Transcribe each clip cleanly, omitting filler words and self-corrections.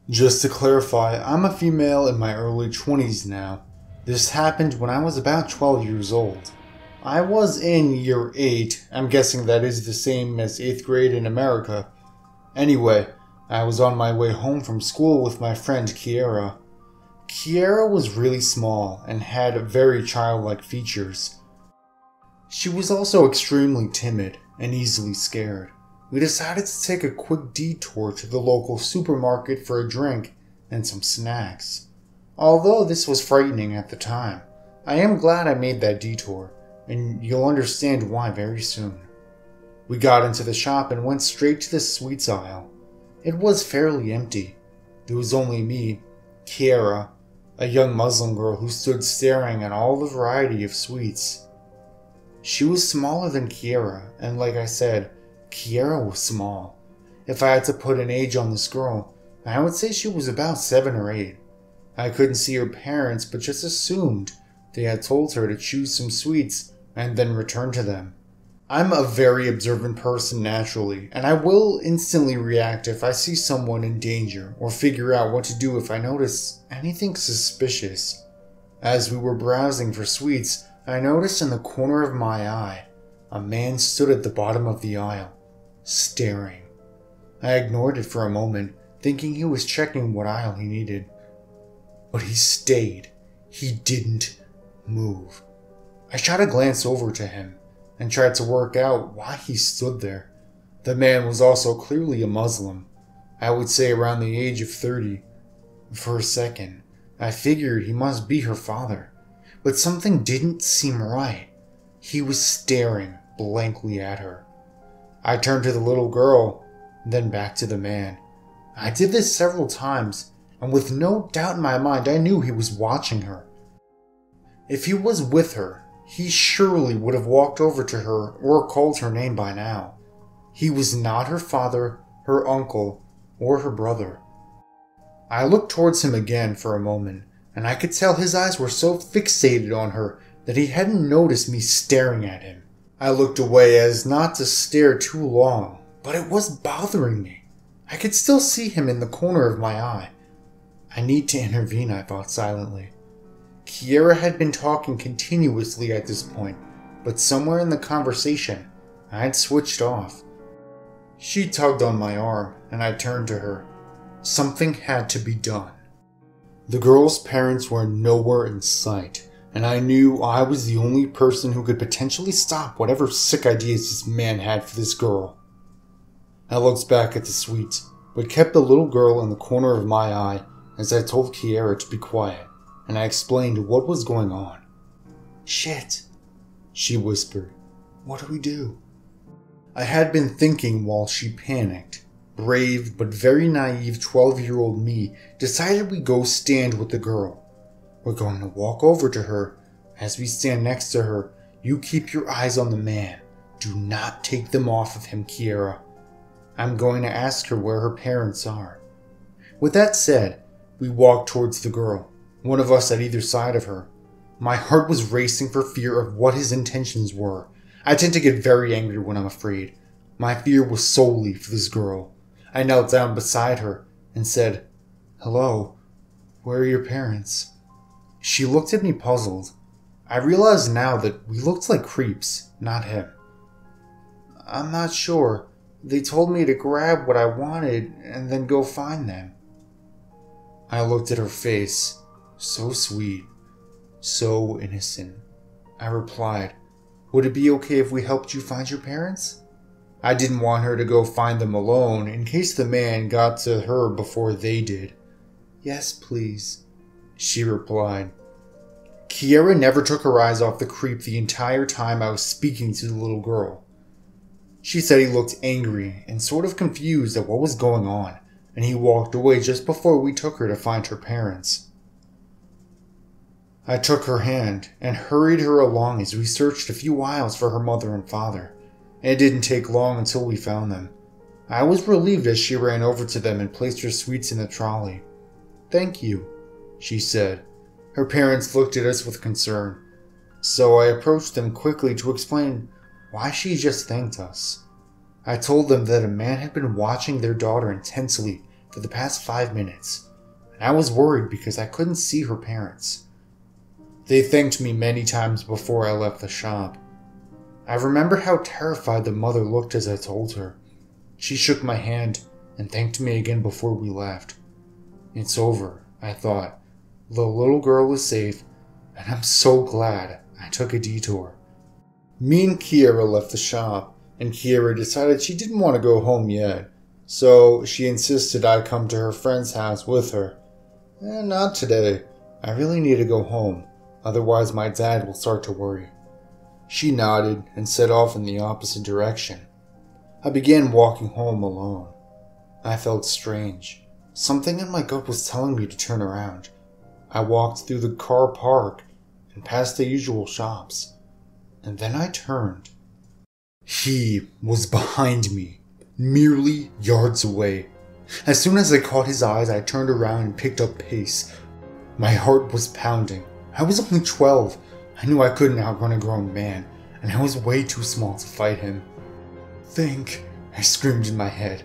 Just to clarify, I'm a female in my early 20s now. This happened when I was about 12 years old. I was in year 8, I'm guessing that is the same as 8th grade in America. Anyway, I was on my way home from school with my friend Kiera. Kiera was really small and had very childlike features. She was also extremely timid and easily scared. We decided to take a quick detour to the local supermarket for a drink and some snacks. Although this was frightening at the time, I am glad I made that detour, and you'll understand why very soon. We got into the shop and went straight to the sweets aisle. It was fairly empty. There was only me, Kiera, a young Muslim girl who stood staring at all the variety of sweets. She was smaller than Kiera, and like I said, Kiera was small. If I had to put an age on this girl, I would say she was about 7 or 8. I couldn't see her parents, but just assumed they had told her to choose some sweets and then return to them. I'm a very observant person naturally, and I will instantly react if I see someone in danger or figure out what to do if I notice anything suspicious. As we were browsing for sweets, I noticed in the corner of my eye, a man stood at the bottom of the aisle, staring. I ignored it for a moment, thinking he was checking what aisle he needed. But he stayed. He didn't move. I shot a glance over to him and tried to work out why he stood there. The man was also clearly a Muslim. I would say around the age of 30. For a second, I figured he must be her father. But something didn't seem right. He was staring blankly at her. I turned to the little girl, then back to the man. I did this several times, and with no doubt in my mind, I knew he was watching her. If he was with her, he surely would have walked over to her or called her name by now. He was not her father, her uncle, or her brother. I looked towards him again for a moment, and I could tell his eyes were so fixated on her that he hadn't noticed me staring at him. I looked away as not to stare too long, but it was bothering me. I could still see him in the corner of my eye. I need to intervene, I thought silently. Kiera had been talking continuously at this point, but somewhere in the conversation, I had switched off. She tugged on my arm, and I turned to her. Something had to be done. The girl's parents were nowhere in sight, and I knew I was the only person who could potentially stop whatever sick ideas this man had for this girl. I looked back at the sweets, but kept the little girl in the corner of my eye as I told Kiera to be quiet, and I explained what was going on. "Shit," she whispered. "What do we do?" I had been thinking while she panicked. Brave but very naive 12-year-old me decided we go stand with the girl. We're going to walk over to her. As we stand next to her, you keep your eyes on the man. Do not take them off of him, Kiera. I'm going to ask her where her parents are. With that said, we walked towards the girl, one of us at either side of her. My heart was racing for fear of what his intentions were. I tend to get very angry when I'm afraid. My fear was solely for this girl. I knelt down beside her and said, "Hello, where are your parents?" She looked at me puzzled. I realized now that we looked like creeps, not him. "I'm not sure. They told me to grab what I wanted and then go find them." I looked at her face, so sweet, so innocent. I replied, "Would it be okay if we helped you find your parents?" I didn't want her to go find them alone in case the man got to her before they did. "Yes, please," she replied. Kiera never took her eyes off the creep the entire time I was speaking to the little girl. She said he looked angry and sort of confused at what was going on, and he walked away just before we took her to find her parents. I took her hand and hurried her along as we searched a few aisles for her mother and father. It didn't take long until we found them. I was relieved as she ran over to them and placed her sweets in the trolley. "Thank you," she said. Her parents looked at us with concern, so I approached them quickly to explain why she just thanked us. I told them that a man had been watching their daughter intensely for the past 5 minutes, and I was worried because I couldn't see her parents. They thanked me many times before I left the shop. I remember how terrified the mother looked as I told her. She shook my hand and thanked me again before we left. It's over, I thought. The little girl is safe, and I'm so glad I took a detour. Me and Kiera left the shop, and Kiera decided she didn't want to go home yet, so she insisted I come to her friend's house with her. Not today. I really need to go home, otherwise my dad will start to worry. She nodded and set off in the opposite direction. I began walking home alone. I felt strange. Something in my gut was telling me to turn around. I walked through the car park and past the usual shops. And then I turned. He was behind me, merely yards away. As soon as I caught his eyes, I turned around and picked up pace. My heart was pounding. I was only 12. I knew I couldn't outrun a grown man, and I was way too small to fight him. Think, I screamed in my head.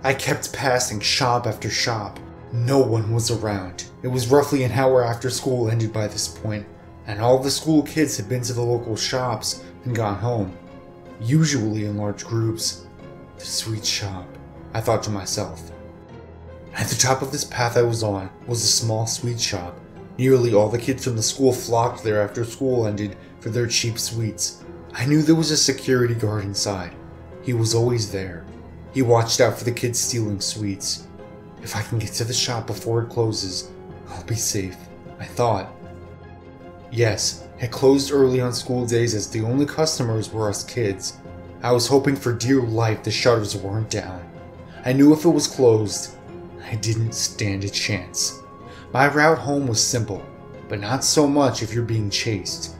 I kept passing shop after shop. No one was around. It was roughly an hour after school ended by this point, and all the school kids had been to the local shops and gone home, usually in large groups. The sweet shop, I thought to myself. At the top of this path I was on was a small sweet shop. Nearly all the kids from the school flocked there after school ended for their cheap sweets. I knew there was a security guard inside. He was always there. He watched out for the kids stealing sweets. If I can get to the shop before it closes, I'll be safe, I thought. Yes, it closed early on school days as the only customers were us kids. I was hoping for dear life the shutters weren't down. I knew if it was closed, I didn't stand a chance. My route home was simple, but not so much if you're being chased.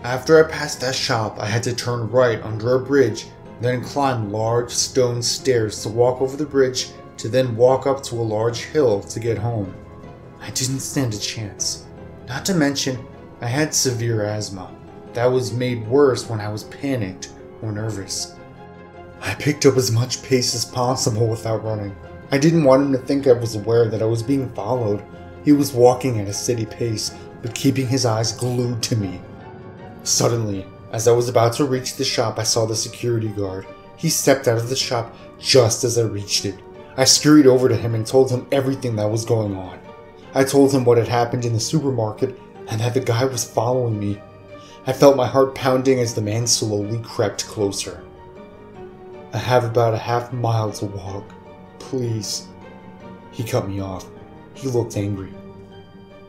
After I passed that shop, I had to turn right under a bridge, then climb large stone stairs to walk over the bridge, to then walk up to a large hill to get home. I didn't stand a chance. Not to mention, I had severe asthma. That was made worse when I was panicked or nervous. I picked up as much pace as possible without running. I didn't want him to think I was aware that I was being followed. He was walking at a steady pace, but keeping his eyes glued to me. Suddenly, as I was about to reach the shop, I saw the security guard. He stepped out of the shop just as I reached it. I scurried over to him and told him everything that was going on. I told him what had happened in the supermarket and that the guy was following me. I felt my heart pounding as the man slowly crept closer. I have about a half mile to walk. Please. He cut me off. He looked angry.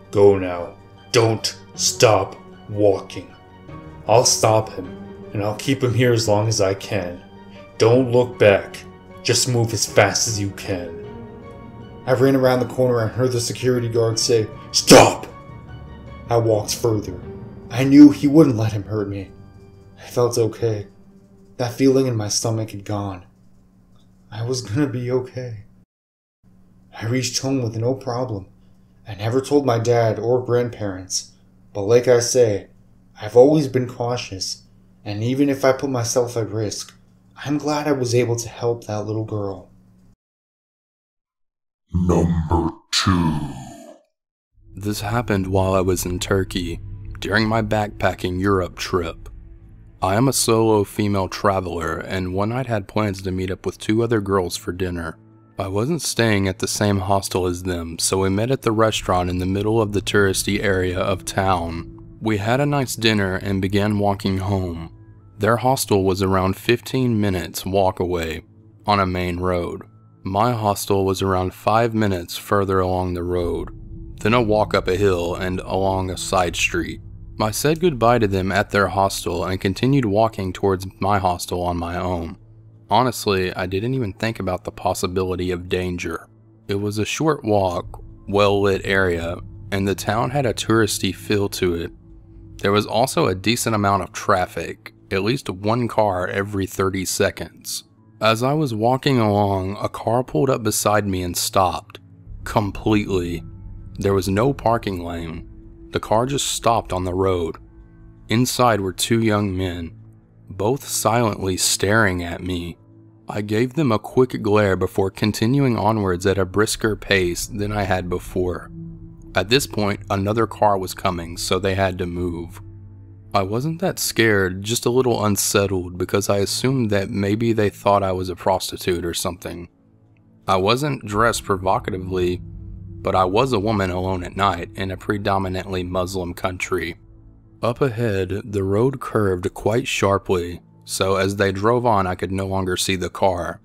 Go now. Don't stop walking. I'll stop him, and I'll keep him here as long as I can. Don't look back. Just move as fast as you can. I ran around the corner and heard the security guard say, Stop! I walked further. I knew he wouldn't let him hurt me. I felt okay. That feeling in my stomach had gone. I was gonna be okay. I reached home with no problem. I never told my dad or grandparents, but like I say, I've always been cautious, and even if I put myself at risk, I'm glad I was able to help that little girl. Number 2. This happened while I was in Turkey, during my backpacking Europe trip. I am a solo female traveler, and one night had plans to meet up with 2 other girls for dinner. I wasn't staying at the same hostel as them, so we met at the restaurant in the middle of the touristy area of town. We had a nice dinner and began walking home. Their hostel was around 15 minutes walk away, on a main road. My hostel was around 5 minutes further along the road, then a walk up a hill and along a side street. I said goodbye to them at their hostel and continued walking towards my hostel on my own. Honestly, I didn't even think about the possibility of danger. It was a short walk, well-lit area, and the town had a touristy feel to it. There was also a decent amount of traffic, at least one car every 30 seconds. As I was walking along, a car pulled up beside me and stopped. Completely. There was no parking lane. The car just stopped on the road. Inside were 2 young men, both silently staring at me. I gave them a quick glare before continuing onwards at a brisker pace than I had before. At this point, another car was coming, so they had to move. I wasn't that scared, just a little unsettled because I assumed that maybe they thought I was a prostitute or something. I wasn't dressed provocatively, but I was a woman alone at night in a predominantly Muslim country. Up ahead, the road curved quite sharply, so as they drove on I could no longer see the car.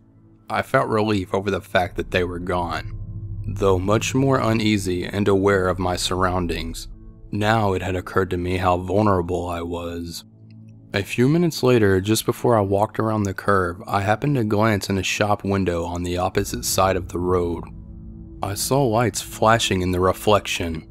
I felt relief over the fact that they were gone, though much more uneasy and aware of my surroundings. Now it had occurred to me how vulnerable I was. A few minutes later, just before I walked around the curve, I happened to glance in a shop window on the opposite side of the road. I saw lights flashing in the reflection.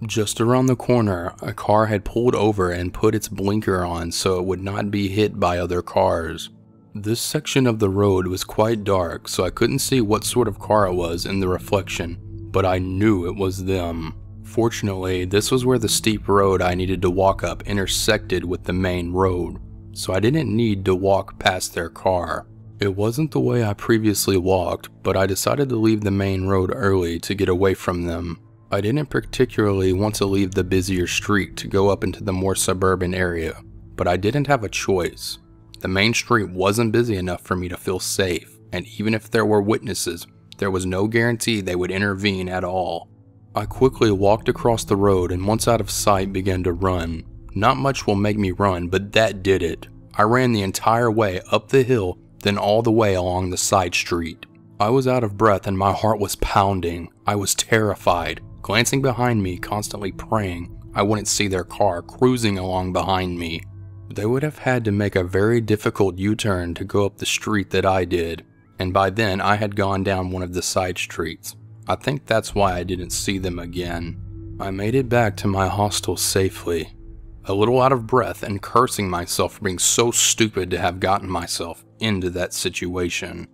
Just around the corner, a car had pulled over and put its blinker on so it would not be hit by other cars. This section of the road was quite dark, so I couldn't see what sort of car it was in the reflection, but I knew it was them. Fortunately, this was where the steep road I needed to walk up intersected with the main road, so I didn't need to walk past their car. It wasn't the way I previously walked, but I decided to leave the main road early to get away from them. I didn't particularly want to leave the busier street to go up into the more suburban area, but I didn't have a choice. The main street wasn't busy enough for me to feel safe, and even if there were witnesses, there was no guarantee they would intervene at all. I quickly walked across the road and once out of sight began to run. Not much will make me run, but that did it. I ran the entire way up the hill, then all the way along the side street. I was out of breath and my heart was pounding. I was terrified, glancing behind me, constantly praying I wouldn't see their car cruising along behind me. They would have had to make a very difficult U-turn to go up the street that I did, and by then I had gone down one of the side streets. I think that's why I didn't see them again. I made it back to my hostel safely, a little out of breath and cursing myself for being so stupid to have gotten myself into that situation.